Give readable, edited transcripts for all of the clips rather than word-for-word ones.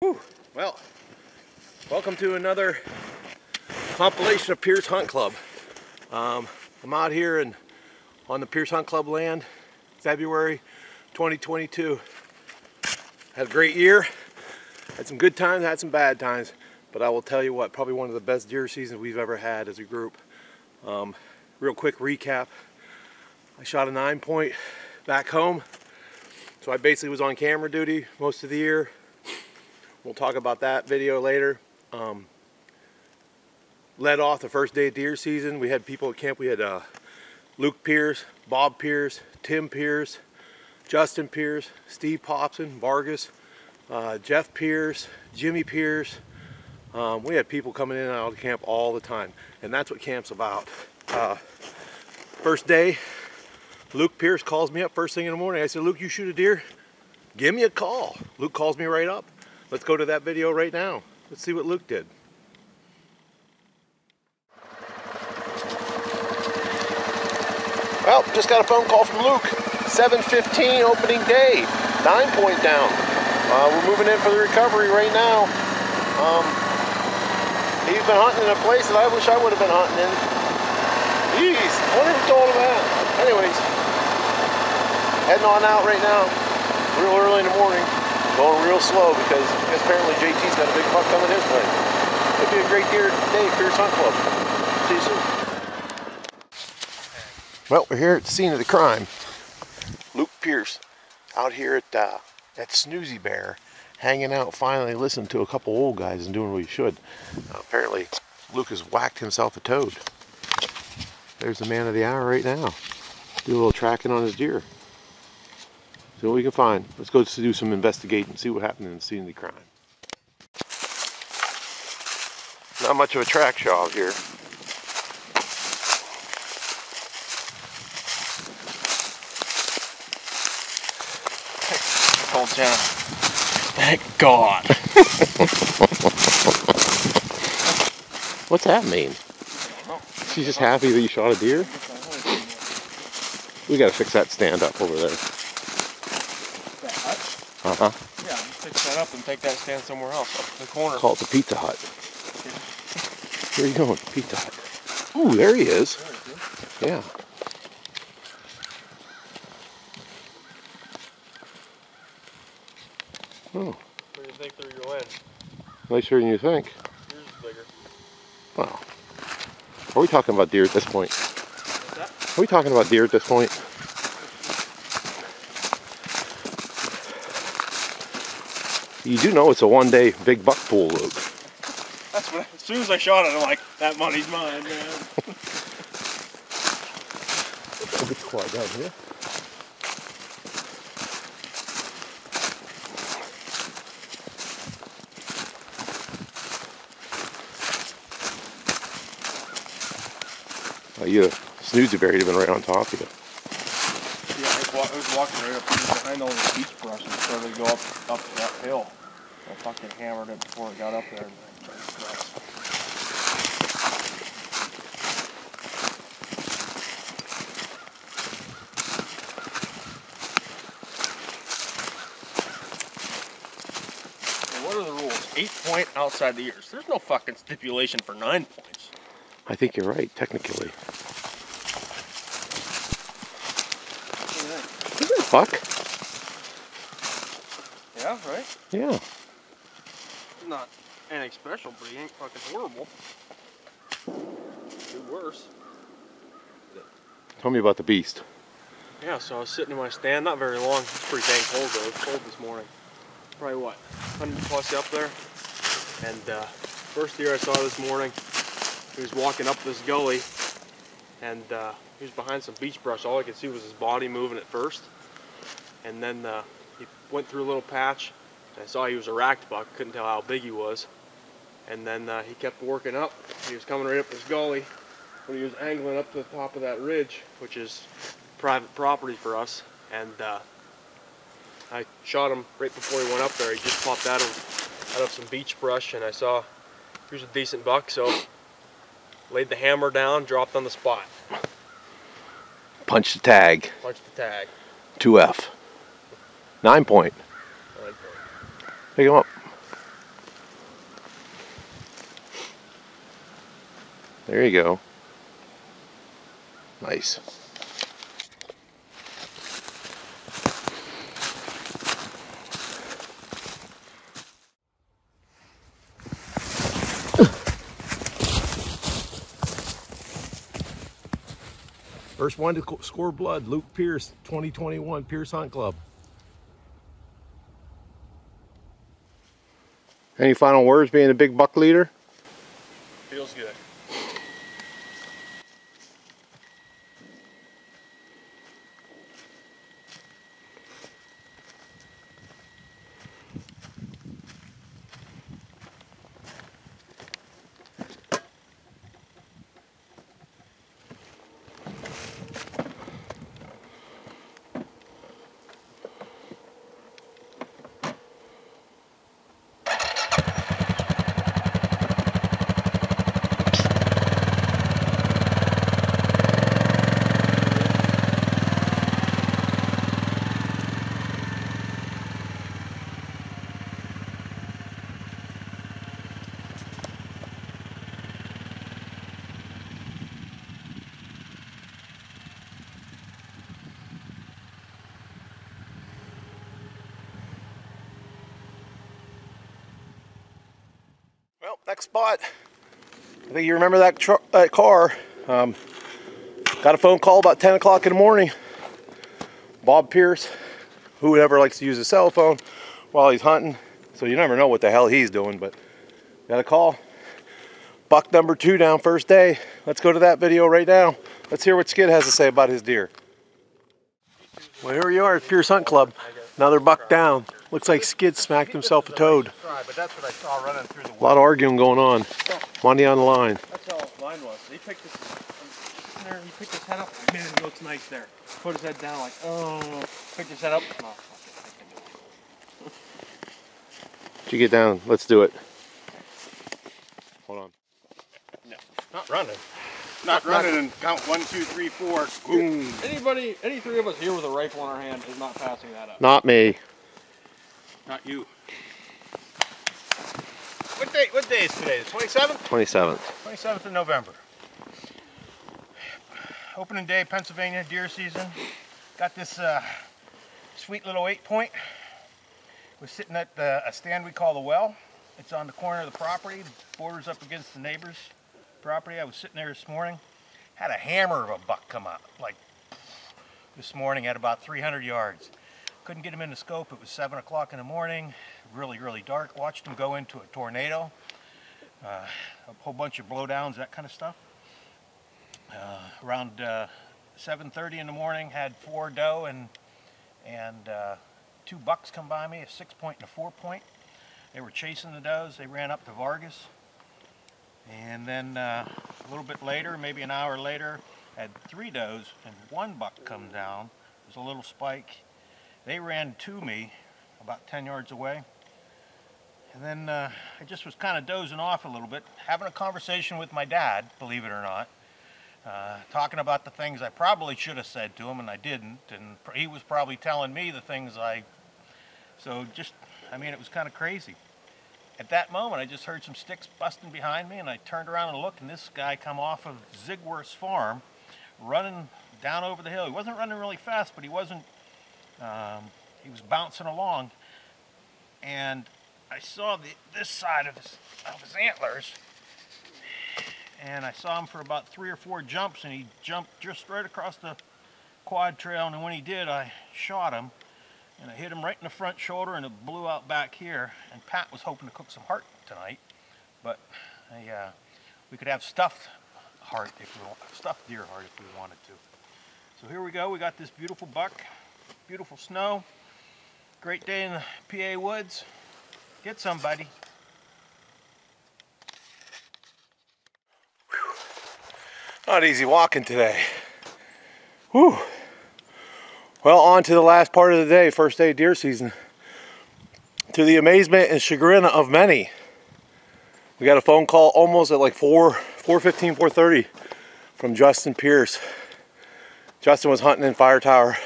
Whew. Well, welcome to another compilation of Pierce Hunt Club. I'm out here on the Pierce Hunt Club land, February 2022. Had a great year, had some good times, had some bad times, but I will tell you what, probably one of the best deer seasons we've ever had as a group. Real quick recap, I shot a 9-point back home, so I basically was on camera duty most of the year. We'll talk about that video later. Led off the first day of deer season. We had people at camp. We had Luke Pierce, Bob Pierce, Tim Pierce, Justin Pierce, Steve Popson, Vargas, Jeff Pierce, Jimmy Pierce. We had people coming in and out of camp all the time, and that's what camp's about. First day, Luke Pierce calls me up first thing in the morning. I said, Luke, you shoot a deer? Give me a call. Luke calls me right up. Let's go to that video right now. Let's see what Luke did. Well, just got a phone call from Luke. 7:15 opening day, 9-point down. We're moving in for the recovery right now. He's been hunting in a place that I wish I would have been hunting in. Jeez, I wonder who told him that. Anyways, heading on out right now, real early in the morning. Going real slow because apparently JT's got a big buck coming his way. It'll be a great deer day, Pierce Hunt Club. See you soon. Well, we're here at the scene of the crime. Luke Pierce out here at Snoozy Bear, hanging out, finally listening to a couple old guys and doing what he should. Apparently, Luke has whacked himself a toad. There's the man of the hour right now. Do a little tracking on his deer. See what we can find. Let's go do some investigating, see what happened in the scene of the crime. Not much of a track shot here. Cold Jenna. Thank God. What's that mean? She's just happy that you shot a deer? We gotta fix that stand up over there. Uh-huh. Yeah, just fix that up and take that stand somewhere else, up in the corner. Call it the Pizza Hut. Where are you going? Pizza Hut. Ooh, there he is. Yeah. Oh. Where do you think they're going? Nicer than you think. Yours is bigger. Wow. Are we talking about deer at this point? What's that? Are we talking about deer at this point? You do know it's a one-day big buck pool, Luke. That's what. As soon as I shot it, I'm like, that money's mine, man. It's quiet down here. Oh, you Snoozy Bear, he'd have been right on top of you. Yeah, I was walking right up behind all the beach brush and started to go up that hill. I fucking hammered it before it got up there. What are the rules? 8-point outside the ears. There's no fucking stipulation for 9 points. I think you're right, technically. Isn't that a buck? Yeah, right? Yeah. Not anything special, but he ain't fucking horrible. Do worse. Tell me about the beast. Yeah, so I was sitting in my stand, not very long. It's pretty dang cold though. It was cold this morning. Probably what, 100 plus up there? And first deer I saw this morning, he was walking up this gully, and he was behind some beach brush. All I could see was his body moving at first, and then he went through a little patch. I saw he was a racked buck, couldn't tell how big he was. And then he kept working up. He was coming right up this gully when he was angling up to the top of that ridge, which is private property for us. And I shot him right before he went up there. He just popped out of some beach brush, and I saw he was a decent buck, so laid the hammer down, dropped on the spot. Punch the tag. Punch the tag. 2F. 9-point. 9 point. Pick him up. There you go. Nice. First one to score blood, Luke Pierce, 2021 Pierce Hunt Club. Any final words being a big buck leader? Feels good. Well, next spot. I think you remember that car. Got a phone call about 10 o'clock in the morning. Bob Pierce, whoever likes to use a cell phone while he's hunting. So you never know what the hell he's doing, but got a call. Buck number 2 down first day. Let's go to that video right now. Let's hear what Skid has to say about his deer. Well, here we are at Pierce Hunt Club. Another buck down. Looks like Skid smacked himself a toad. But that's what I saw running through the A lot of arguing going on. Money on the line. That's how mine was. He picked this, there, he picked his head up. Man, he looks nice there. Put his head down like, oh. Picked his head up. Oh, fuck it. Did you get down? Let's do it. Hold on. No, not running. Not running and count 1, 2, 3, 4. Boom. Anybody, any three of us here with a rifle in our hand is not passing that up. Not me. Not you. What day is today? The 27th? 27th. 27th of November. Opening day, Pennsylvania deer season. Got this sweet little 8-point. We're sitting at a stand we call the Well. It's on the corner of the property, borders up against the neighbor's property. I was sitting there this morning, had a hammer of a buck come out, like this morning at about 300 yards. Couldn't get him in the scope. It was 7 o'clock in the morning, really, really dark. Watched him go into a tornado, a whole bunch of blowdowns, that kind of stuff. Around 7:30 in the morning, had 4 doe and 2 bucks come by me, a 6-point and a 4-point. They were chasing the does. They ran up to Vargas. And then a little bit later, maybe an hour later, had 3 does and 1 buck come down. It was a little spike. They ran to me about 10 yards away. And then I just was kind of dozing off a little bit, having a conversation with my dad, believe it or not, talking about the things I probably should have said to him and I didn't. And he was probably telling me the things so just, I mean, it was kind of crazy. At that moment, I just heard some sticks busting behind me, and I turned around and looked, and this guy come off of Zigworth's farm, running down over the hill. He wasn't running really fast, but he wasn't, he was bouncing along. And I saw this side of his antlers, and I saw him for about 3 or 4 jumps, and he jumped just right across the quad trail, and when he did, I shot him. And I hit him right in the front shoulder, and it blew out back here. And Pat was hoping to cook some heart tonight, but we could have stuffed heart stuffed deer heart if we wanted to. So here we go. We got this beautiful buck, beautiful snow, great day in the PA woods. Get somebody. Not easy walking today. Whew. Well, on to the last part of the day, first day of deer season. To the amazement and chagrin of many, we got a phone call almost at like 4:15, 4:30 from Justin Pierce. Justin was hunting in Fire Tower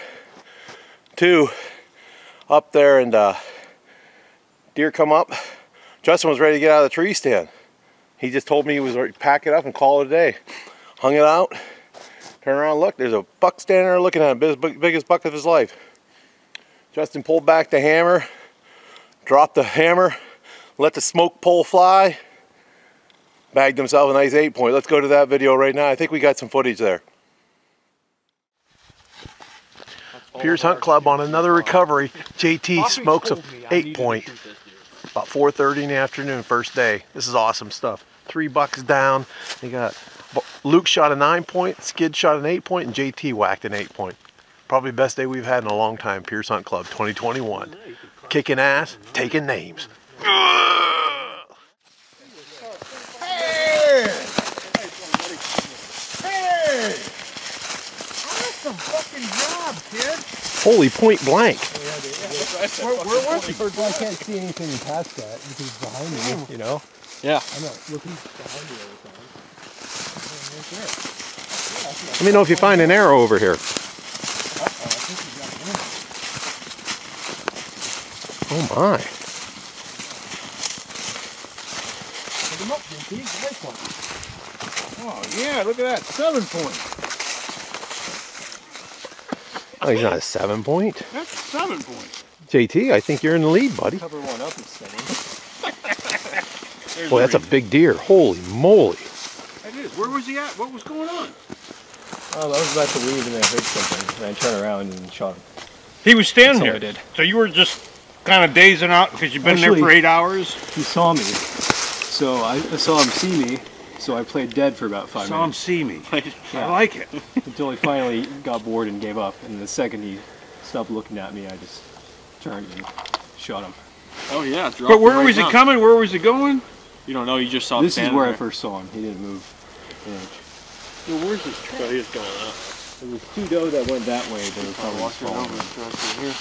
2 up there, and deer come up. Justin was ready to get out of the tree stand. He just told me he was ready to pack it up and call it a day. Hung it out, turn around, look, there's a buck standing there looking at him, biggest buck of his life. Justin pulled back the hammer, dropped the hammer, let the smoke pole fly, bagged himself a nice 8-point. Let's go to that video right now. I think we got some footage there. Pierce Hunt Club on another recovery. JT smokes a 8-point. About 4:30 in the afternoon, first day. This is awesome stuff. 3 bucks down. They got Luke shot a 9-point, Skid shot an 8-point, and JT whacked an 8-point. Probably the best day we've had in a long time. Pierce Hunt Club 2021. Kicking ass, taking names. Awesome fucking job, kid. Holy point blank. Where was he? I can't see anything past that because it's behind me, you know? Yeah. I'm not looking behind me all the time. Let me know if you find an arrow over here. Oh my. Pick him up, JT. Nice one. Oh yeah, look at that, 7-point. Oh, he's not a 7-point. That's a 7-point. JT, I think you're in the lead, buddy. Cover one up instead. Boy, that's a big deer. Holy moly. That is. Where was he at? What was going on? Oh, I was about to leave and I heard something. And I turned around and shot him. He was standing That's all there. I did. So you were just kind of dazing out because you've been there for Actually- 8 hours? He saw me. So I saw him see me. So I played dead for about 5 Saw him minutes. see me. I Yeah. like it. Until he finally got bored and gave up. And the second he stopped looking at me, I just turned and shot him. Oh yeah. But where was he coming? Where was he going? You don't know. You just saw him This is standing where I there. first saw him. He didn't move an inch. Well, where's his trail? So he was going up. There was 2 doe that went that way. They were probably Walking over following. and crossing here.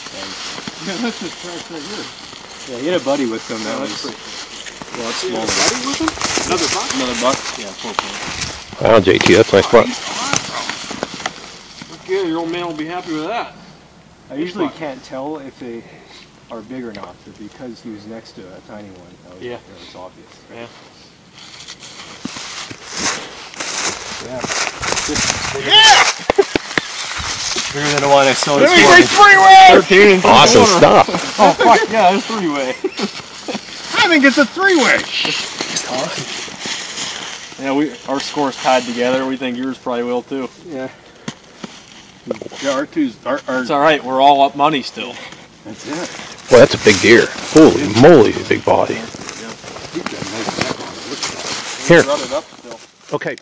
Yeah, that's his tracks right here. Yeah, he had a buddy with him that was that's a lot smaller. Buddy with him? Another buck? Another buck? Yeah, 4 points. Wow, JT, that's nice buck. Okay, your old man will be happy with that. I usually can't tell if they are big or not, but because he was next to a tiny one, that was, Yeah. it was obvious. Yeah. Bigger than the one I saw this He's morning. three-way! Awesome stuff. Oh, fuck, yeah, it's 3-way. I think it's a 3-way. Yeah, our scores tied together. We think yours probably will too. Yeah. Yeah, our two's... It's all right. We're all up money still. That's it. Boy, that's a big deer. Holy moly, big body. Here. Run it up still. Okay.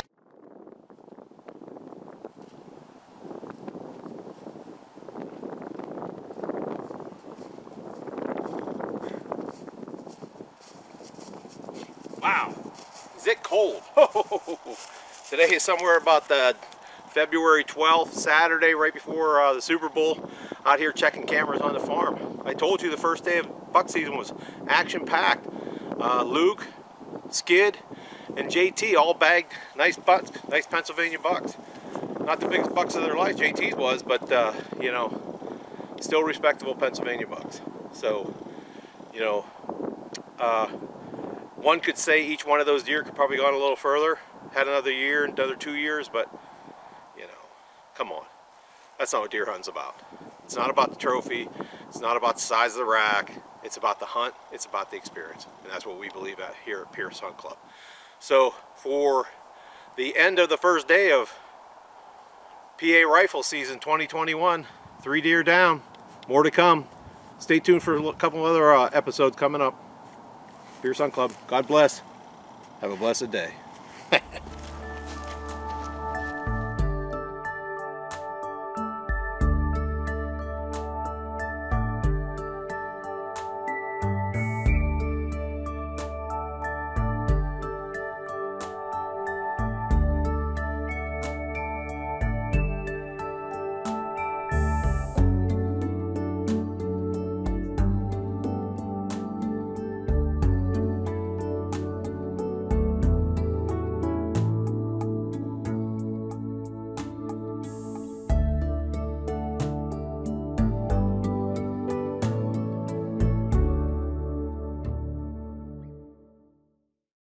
Wow. Is it cold? Today is somewhere about the February 12th, Saturday, right before the Super Bowl. Out here checking cameras on the farm. I told you the first day of buck season was action-packed. Luke, Skid, and JT all bagged nice bucks, nice Pennsylvania bucks. Not the biggest bucks of their life, JT's was, but you know, still respectable Pennsylvania bucks. So, you know, one could say each one of those deer could probably gone a little further, had another year, another 2 years, but you know, come on. That's not what deer hunting's about. It's not about the trophy. It's not about the size of the rack. It's about the hunt. It's about the experience. And that's what we believe at here at Pierce Hunt Club. So for the end of the first day of PA rifle season 2021, 3 deer down, more to come. Stay tuned for a couple other episodes coming up. Pierce Hunt Club. God bless. Have a blessed day.